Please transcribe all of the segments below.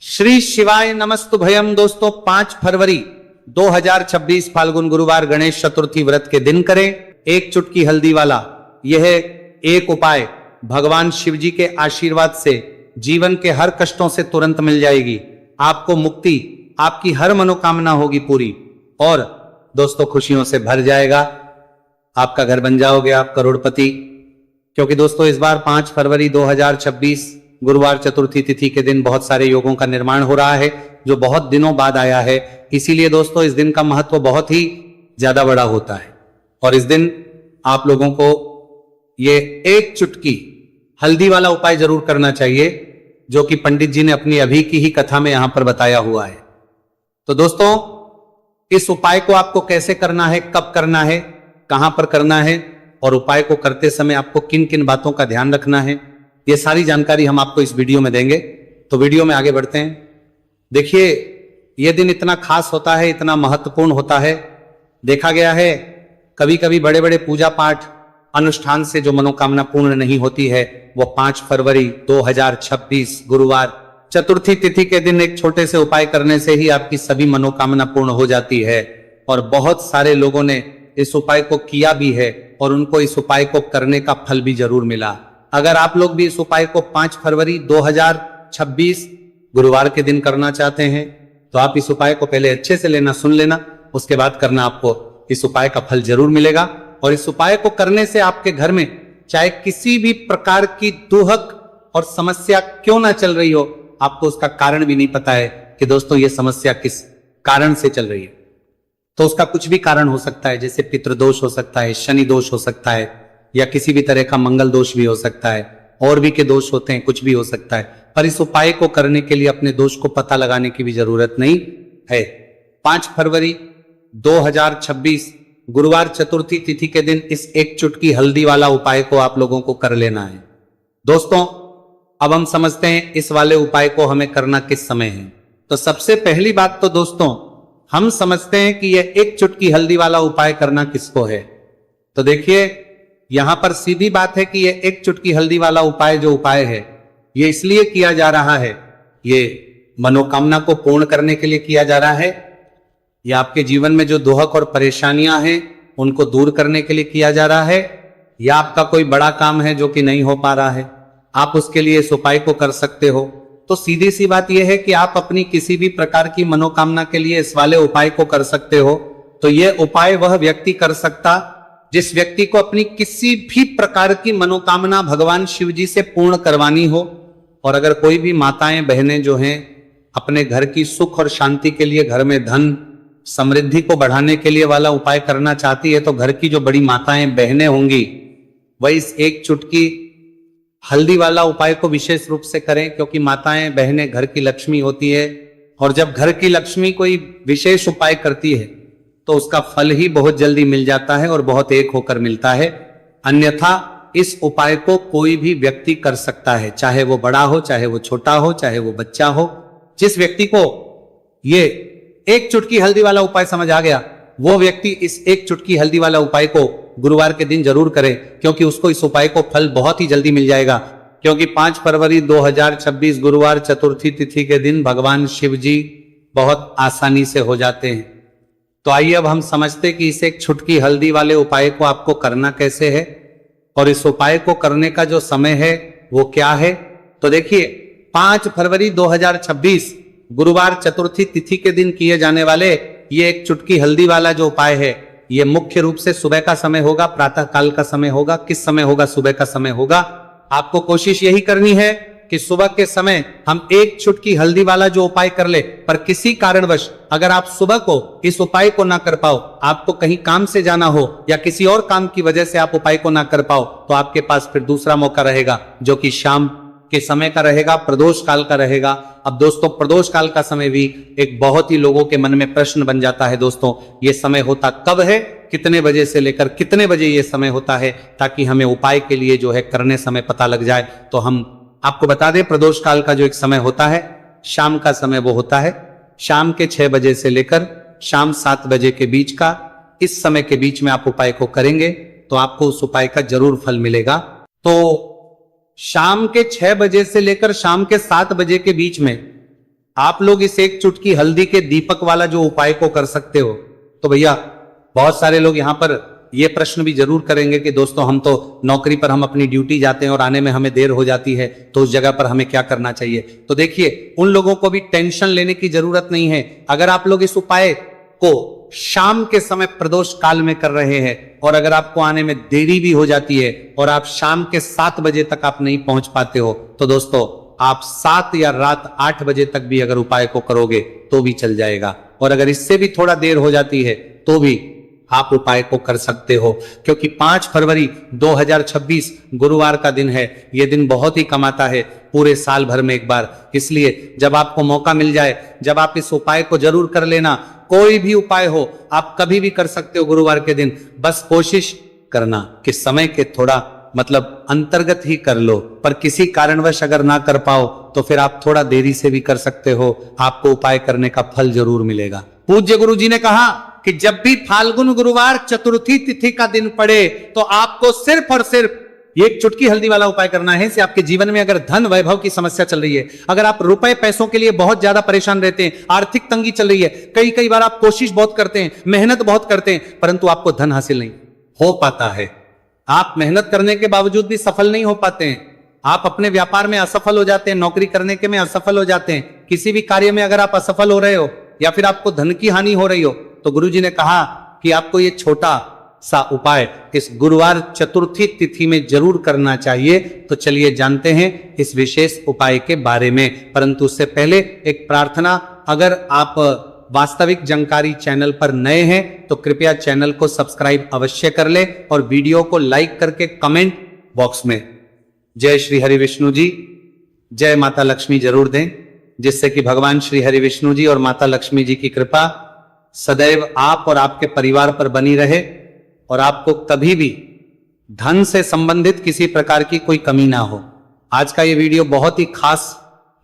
श्री शिवाय नमस्तुभयम। दोस्तों 5 फरवरी 2026 फाल्गुन गुरुवार गणेश चतुर्थी व्रत के दिन करें एक चुटकी हल्दी वाला यह एक उपाय। भगवान शिव जी के आशीर्वाद से जीवन के हर कष्टों से तुरंत मिल जाएगी, आपको मुक्ति, आपकी हर मनोकामना होगी पूरी और दोस्तों खुशियों से भर जाएगा। आपका घर बन जाओगे आप करोड़पति। क्योंकि दोस्तों इस बार 5 फरवरी 2026 गुरुवार चतुर्थी तिथि के दिन बहुत सारे योगों का निर्माण हो रहा है जो बहुत दिनों बाद आया है। इसीलिए दोस्तों इस दिन का महत्व बहुत ही ज्यादा बड़ा होता है और इस दिन आप लोगों को ये एक चुटकी हल्दी वाला उपाय जरूर करना चाहिए जो कि पंडित जी ने अपनी अभी की ही कथा में यहां पर बताया हुआ है। तो दोस्तों इस उपाय को आपको कैसे करना है, कब करना है, कहां पर करना है और उपाय को करते समय आपको किन किन बातों का ध्यान रखना है, ये सारी जानकारी हम आपको इस वीडियो में देंगे। तो वीडियो में आगे बढ़ते हैं। देखिए यह दिन इतना खास होता है, इतना महत्वपूर्ण होता है। देखा गया है कभी कभी बड़े बड़े पूजा पाठ अनुष्ठान से जो मनोकामना पूर्ण नहीं होती है वो 5 फरवरी 2026 गुरुवार चतुर्थी तिथि के दिन एक छोटे से उपाय करने से ही आपकी सभी मनोकामना पूर्ण हो जाती है। और बहुत सारे लोगों ने इस उपाय को किया भी है और उनको इस उपाय को करने का फल भी जरूर मिला। अगर आप लोग भी इस उपाय को 5 फरवरी 2026 गुरुवार के दिन करना चाहते हैं तो आप इस उपाय को पहले अच्छे से लेना, सुन लेना, उसके बाद करना, आपको इस उपाय का फल जरूर मिलेगा। और इस उपाय को करने से आपके घर में चाहे किसी भी प्रकार की दुहक और समस्या क्यों ना चल रही हो, आपको उसका कारण भी नहीं पता है कि दोस्तों ये समस्या किस कारण से चल रही है। तो उसका कुछ भी कारण हो सकता है, जैसे पितृदोष हो सकता है, शनि दोष हो सकता है या किसी भी तरह का मंगल दोष भी हो सकता है, और भी के दोष होते हैं, कुछ भी हो सकता है। पर इस उपाय को करने के लिए अपने दोष को पता लगाने की भी जरूरत नहीं है। 5 फरवरी 2026 गुरुवार चतुर्थी तिथि के दिन इस एक चुटकी हल्दी वाला उपाय को आप लोगों को कर लेना है। दोस्तों अब हम समझते हैं इस वाले उपाय को हमें करना किस समय है। तो सबसे पहली बात तो दोस्तों हम समझते हैं कि यह एक चुटकी हल्दी वाला उपाय करना किसको है। तो देखिए यहां पर सीधी बात है कि यह एक चुटकी हल्दी वाला उपाय जो उपाय है यह इसलिए किया जा रहा है, ये मनोकामना को पूर्ण करने के लिए किया जा रहा है, या आपके जीवन में जो दुहक और परेशानियां हैं उनको दूर करने के लिए किया जा रहा है, या आपका कोई बड़ा काम है जो कि नहीं हो पा रहा है, आप उसके लिए इस उपाय को कर सकते हो। तो सीधी सी बात यह है कि आप अपनी किसी भी प्रकार की मनोकामना के लिए इस वाले उपाय को कर सकते हो। तो यह उपाय वह व्यक्ति कर सकता जिस व्यक्ति को अपनी किसी भी प्रकार की मनोकामना भगवान शिव जी से पूर्ण करवानी हो। और अगर कोई भी माताएं बहनें जो हैं अपने घर की सुख और शांति के लिए, घर में धन समृद्धि को बढ़ाने के लिए वाला उपाय करना चाहती है तो घर की जो बड़ी माताएं बहनें होंगी वह इस एक चुटकी हल्दी वाला उपाय को विशेष रूप से करें, क्योंकि माताएं बहनें घर की लक्ष्मी होती है और जब घर की लक्ष्मी कोई विशेष उपाय करती है तो उसका फल ही बहुत जल्दी मिल जाता है और बहुत एक होकर मिलता है। अन्यथा इस उपाय को कोई भी व्यक्ति कर सकता है, चाहे वो बड़ा हो, चाहे वो छोटा हो, चाहे वो बच्चा हो। जिस व्यक्ति को ये एक चुटकी हल्दी वाला उपाय समझ आ गया वो व्यक्ति इस एक चुटकी हल्दी वाला उपाय को गुरुवार के दिन जरूर करे, क्योंकि उसको इस उपाय को फल बहुत ही जल्दी मिल जाएगा। क्योंकि 5 फरवरी 2026 गुरुवार चतुर्थी तिथि के दिन भगवान शिव जी बहुत आसानी से हो जाते हैं। तो आइए अब हम समझते कि इस एक चुटकी हल्दी वाले उपाय को आपको करना कैसे है और इस उपाय को करने का जो समय है वो क्या है। तो देखिए 5 फरवरी 2026 गुरुवार चतुर्थी तिथि के दिन किए जाने वाले ये एक चुटकी हल्दी वाला जो उपाय है ये मुख्य रूप से सुबह का समय होगा, प्रातः काल का समय होगा। किस समय होगा? सुबह का समय होगा। आपको कोशिश यही करनी है कि सुबह के समय हम एक चुटकी हल्दी वाला जो उपाय कर ले। पर किसी कारणवश अगर आप सुबह को इस उपाय को ना कर पाओ, आपको कहीं काम से जाना हो या किसी और काम की वजह से आप उपाय को ना कर पाओ, तो आपके पास फिर दूसरा मौका रहेगा जो कि शाम के समय का रहेगा, प्रदोष काल का रहेगा। अब दोस्तों प्रदोष काल का समय भी एक बहुत ही लोगों के मन में प्रश्न बन जाता है। दोस्तों ये समय होता कब है, कितने बजे से लेकर कितने बजे ये समय होता है, ताकि हमें उपाय के लिए जो है करने समय पता लग जाए। तो हम आपको बता दें प्रदोष काल का जो एक समय होता है शाम का समय वो होता है शाम के 6 बजे से लेकर शाम 7 बजे के बीच का। इस समय के बीच में आप उपाय को करेंगे तो आपको उस उपाय का जरूर फल मिलेगा। तो शाम के 6 बजे से लेकर शाम के 7 बजे के बीच में आप लोग इस एक चुटकी हल्दी के दीपक वाला जो उपाय को कर सकते हो, तो भैया बहुत सारे लोग यहां पर ये प्रश्न भी जरूर करेंगे कि दोस्तों हम तो नौकरी पर हम अपनी ड्यूटी जाते हैं और आने में हमें देर हो जाती है, तो उस जगह पर हमें क्या करना चाहिए। तो देखिए, उन लोगों को भी टेंशन लेने की जरूरत नहीं है। अगर आप लोग इस उपाय को शाम के समय प्रदोष काल में कर रहे हैं और अगर आपको आने में देरी भी हो जाती है और आप शाम के 7 बजे तक आप नहीं पहुंच पाते हो, तो दोस्तों आप 7 या रात 8 बजे तक भी अगर उपाय को करोगे तो भी चल जाएगा। और अगर इससे भी थोड़ा देर हो जाती है तो भी आप उपाय को कर सकते हो, क्योंकि 5 फरवरी 2026 गुरुवार का दिन है। यह दिन बहुत ही कम आता है पूरे साल भर में एक बार। इसलिए जब आपको मौका मिल जाए, जब आप इस उपाय को जरूर कर लेना। कोई भी उपाय हो आप कभी भी कर सकते हो गुरुवार के दिन। बस कोशिश करना कि समय के थोड़ा अंतर्गत ही कर लो, पर किसी कारणवश अगर ना कर पाओ तो फिर आप थोड़ा देरी से भी कर सकते हो। आपको उपाय करने का फल जरूर मिलेगा। पूज्य गुरु जी ने कहा कि जब भी फाल्गुन गुरुवार चतुर्थी तिथि का दिन पड़े तो आपको सिर्फ और सिर्फ ये एक चुटकी हल्दी वाला उपाय करना है। इससे आपके जीवन में अगर धन वैभव की समस्या चल रही है, अगर आप रुपए पैसों के लिए बहुत ज्यादा परेशान रहते हैं, आर्थिक तंगी चल रही है, कई बार आप कोशिश बहुत करते हैं, मेहनत बहुत करते हैं, परंतु आपको धन हासिल नहीं हो पाता है, आप मेहनत करने के बावजूद भी सफल नहीं हो पाते हैं, आप अपने व्यापार में असफल हो जाते हैं, नौकरी करने के में असफल हो जाते हैं, किसी भी कार्य में अगर आप असफल हो रहे हो या फिर आपको धन की हानि हो रही हो, तो गुरुजी ने कहा कि आपको ये छोटा सा उपाय इस गुरुवार चतुर्थी तिथि में जरूर करना चाहिए। तो चलिए जानते हैं इस विशेष उपाय के बारे में। परंतु उससे पहले एक प्रार्थना, अगर आप वास्तविक जानकारी चैनल पर नए हैं तो कृपया चैनल को सब्सक्राइब अवश्य कर ले और वीडियो को लाइक करके कमेंट बॉक्स में जय श्री हरि विष्णु जी, जय माता लक्ष्मी जरूर दें, जिससे कि भगवान श्री हरि विष्णु जी और माता लक्ष्मी जी की कृपा सदैव आप और आपके परिवार पर बनी रहे और आपको कभी भी धन से संबंधित किसी प्रकार की कोई कमी ना हो। आज का ये वीडियो बहुत ही खास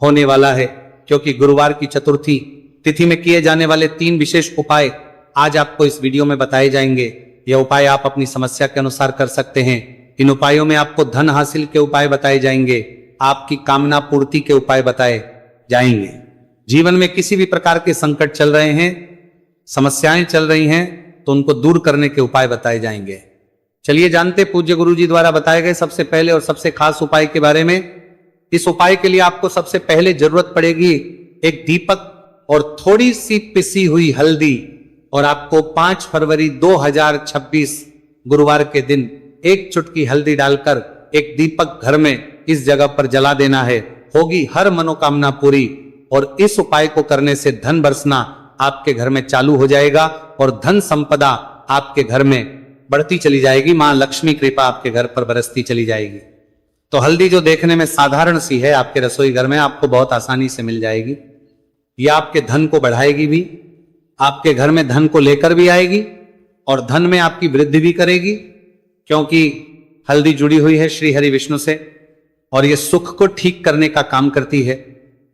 होने वाला है, क्योंकि गुरुवार की चतुर्थी तिथि में किए जाने वाले 3 विशेष उपाय आज आपको इस वीडियो में बताए जाएंगे। यह उपाय आप अपनी समस्या के अनुसार कर सकते हैं। इन उपायों में आपको धन हासिल के उपाय बताए जाएंगे, आपकी कामना पूर्ति के उपाय बताए जाएंगे। जीवन में किसी भी प्रकार के संकट चल रहे हैं, समस्याएं चल रही हैं, तो उनको दूर करने के उपाय बताए जाएंगे। चलिए जानते पूज्य गुरु जी द्वारा बताए गए सबसे पहले और सबसे खास उपाय के बारे में। इस उपाय के लिए आपको सबसे पहले जरूरत पड़ेगी एक दीपक और थोड़ी सी पिसी हुई हल्दी, और आपको 5 फरवरी 2026 गुरुवार के दिन एक चुटकी हल्दी डालकर एक दीपक घर में इस जगह पर जला देना है। होगी हर मनोकामना पूरी, और इस उपाय को करने से धन बरसना आपके घर में चालू हो जाएगा और धन संपदा आपके घर में बढ़ती चली जाएगी। मां लक्ष्मी कृपा आपके घर पर बरसती चली जाएगी। तो हल्दी जो देखने में साधारण सी है, आपके रसोई घर में आपको बहुत आसानी से मिल जाएगी। यह आपके धन को बढ़ाएगी भी, आपके घर में धन को लेकर भी आएगी और धन में आपकी वृद्धि भी करेगी, क्योंकि हल्दी जुड़ी हुई है श्री हरि विष्णु से और यह सुख को ठीक करने का काम करती है,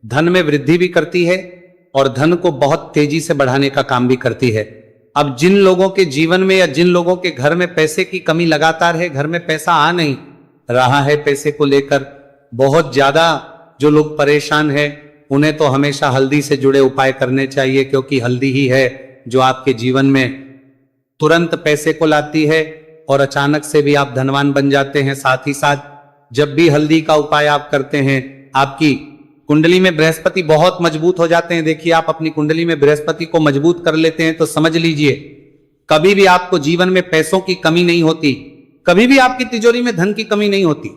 धन में वृद्धि भी करती है और धन को बहुत तेजी से बढ़ाने का काम भी करती है। अब जिन लोगों के जीवन में या जिन लोगों के घर में पैसे की कमी लगातार है, घर में पैसा आ नहीं रहा है, पैसे को लेकर बहुत ज्यादा जो लोग परेशान हैं, उन्हें तो हमेशा हल्दी से जुड़े उपाय करने चाहिए, क्योंकि हल्दी ही है जो आपके जीवन में तुरंत पैसे को लाती है और अचानक से भी आप धनवान बन जाते हैं। साथ ही साथ जब भी हल्दी का उपाय आप करते हैं, आपकी कुंडली में बृहस्पति बहुत मजबूत हो जाते हैं। देखिए, आप अपनी कुंडली में बृहस्पति को मजबूत कर लेते हैं तो समझ लीजिए कभी भी आपको जीवन में पैसों की कमी नहीं होती, कभी भी आपकी तिजोरी में धन की कमी नहीं होती।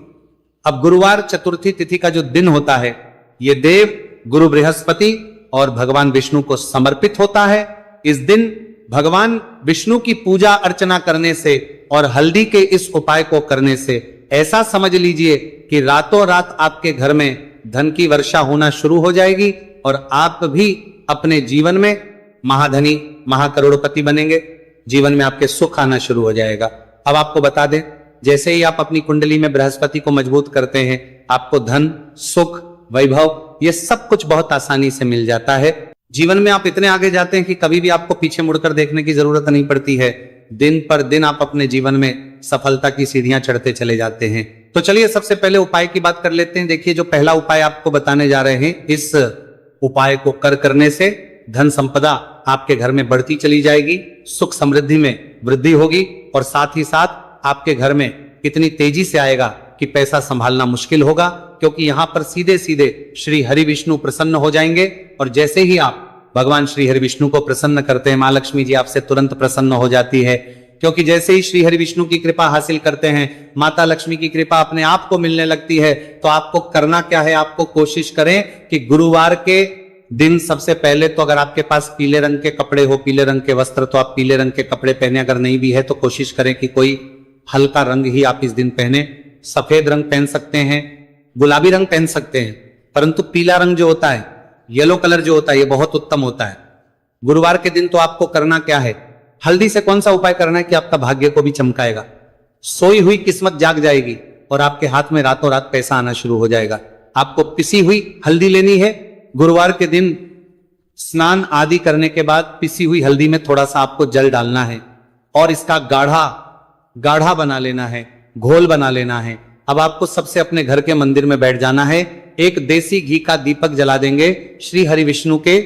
अब गुरुवार चतुर्थी तिथि का जो दिन होता है, यह देव गुरु बृहस्पति और भगवान विष्णु को समर्पित होता है। इस दिन भगवान विष्णु की पूजा अर्चना करने से और हल्दी के इस उपाय को करने से ऐसा समझ लीजिए कि रातों रात आपके घर में धन की वर्षा होना शुरू हो जाएगी और आप भी अपने जीवन में महाधनी महाकरोड़पति बनेंगे। जीवन में आपके सुख आना शुरू हो जाएगा। अब आपको बता दें, जैसे ही आप अपनी कुंडली में बृहस्पति को मजबूत करते हैं, आपको धन, सुख, वैभव ये सब कुछ बहुत आसानी से मिल जाता है। जीवन में आप इतने आगे जाते हैं कि कभी भी आपको पीछे मुड़कर देखने की जरूरत नहीं पड़ती है। दिन पर दिन आप अपने जीवन में सफलता की सीढ़ियां चढ़ते चले जाते हैं। तो चलिए सबसे पहले उपाय की बात कर लेते हैं। देखिए, जो पहला उपाय आपको बताने जा रहे हैं, इस उपाय को करने से धन संपदा आपके घर में बढ़ती चली जाएगी, सुख समृद्धि में वृद्धि होगी और साथ ही साथ आपके घर में इतनी तेजी से आएगा कि पैसा संभालना मुश्किल होगा, क्योंकि यहां पर सीधे सीधे श्री हरि विष्णु प्रसन्न हो जाएंगे। और जैसे ही आप भगवान श्री हरि विष्णु को प्रसन्न करते हैं, मां लक्ष्मी जी आपसे तुरंत प्रसन्न हो जाती है, क्योंकि जैसे ही श्री हरि विष्णु की कृपा हासिल करते हैं, माता लक्ष्मी की कृपा अपने आप को मिलने लगती है। तो आपको करना क्या है, आपको कोशिश करें कि गुरुवार के दिन सबसे पहले तो अगर आपके पास पीले रंग के कपड़े हो, पीले रंग के वस्त्र, तो आप पीले रंग के कपड़े पहने, अगर नहीं भी है तो कोशिश करें कि कोई हल्का रंग ही आप इस दिन पहने। सफेद रंग पहन सकते हैं, गुलाबी रंग पहन सकते हैं, परंतु पीला रंग जो होता है, येलो कलर जो होता है, ये बहुत उत्तम होता है। गुरुवार के दिन तो आपको करना क्या है, हल्दी से कौन सा उपाय करना है कि आपका भाग्य को भी चमकाएगा, सोई हुई किस्मत जाग जाएगी और आपके हाथ में रातों रात पैसा आना शुरू हो जाएगा। आपको पिसी हुई हल्दी लेनी है, गुरुवार के दिन स्नान आदि करने के बाद पिसी हुई हल्दी में थोड़ा सा आपको जल डालना है और इसका गाढ़ा बना लेना है, घोल बना लेना है। अब आपको सबसे अपने घर के मंदिर में बैठ जाना है, एक देसी घी का दीपक जला देंगे श्री हरि विष्णु के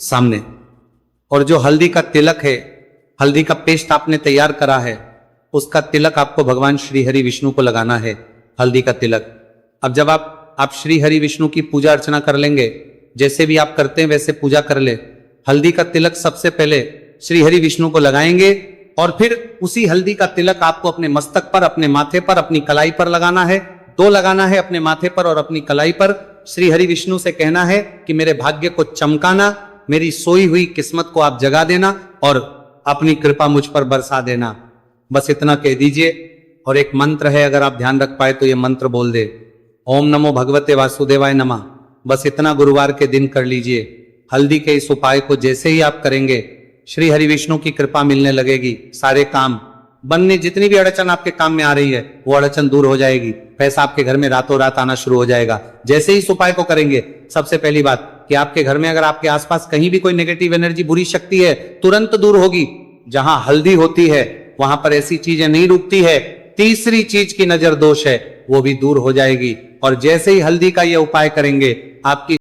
सामने, और जो हल्दी का तिलक है, हल्दी का पेस्ट आपने तैयार करा है, उसका तिलक आपको भगवान श्री हरि विष्णु को लगाना है, हल्दी का तिलक। अब जब आप श्री हरि विष्णु की पूजा अर्चना कर लेंगे, जैसे भी आप करते हैं वैसे पूजा कर ले। हल्दी का तिलक सबसे पहले श्री हरि विष्णु को लगाएंगे और फिर उसी हल्दी का तिलक आपको अपने मस्तक पर, अपने माथे पर, अपनी कलाई पर लगाना है। दो लगाना है, अपने माथे पर और अपनी कलाई पर। श्री हरि विष्णु से कहना है कि मेरे भाग्य को चमकाना, मेरी सोई हुई किस्मत को आप जगा देना और अपनी कृपा मुझ पर बरसा देना। बस इतना कह दीजिए। और एक मंत्र है, अगर आप ध्यान रख पाए तो ये मंत्र बोल दे, ओम नमो भगवते वासुदेवाय नमः। बस इतना गुरुवार के दिन कर लीजिए। हल्दी के इस उपाय को जैसे ही आप करेंगे, श्री हरि विष्णु की कृपा मिलने लगेगी, सारे काम बनने, जितनी भी अड़चन आपके काम में आ रही है वो अड़चन दूर हो जाएगी, पैसा आपके घर में रातों रात आना शुरू हो जाएगा। जैसे ही इस उपाय को करेंगे, सबसे पहली बात कि आपके घर में अगर आपके आसपास कहीं भी कोई नेगेटिव एनर्जी, बुरी शक्ति है, तुरंत दूर होगी। जहां हल्दी होती है वहां पर ऐसी चीजें नहीं रुकती है। तीसरी चीज की नजर दोष है, वो भी दूर हो जाएगी। और जैसे ही हल्दी का ये उपाय करेंगे, आपकी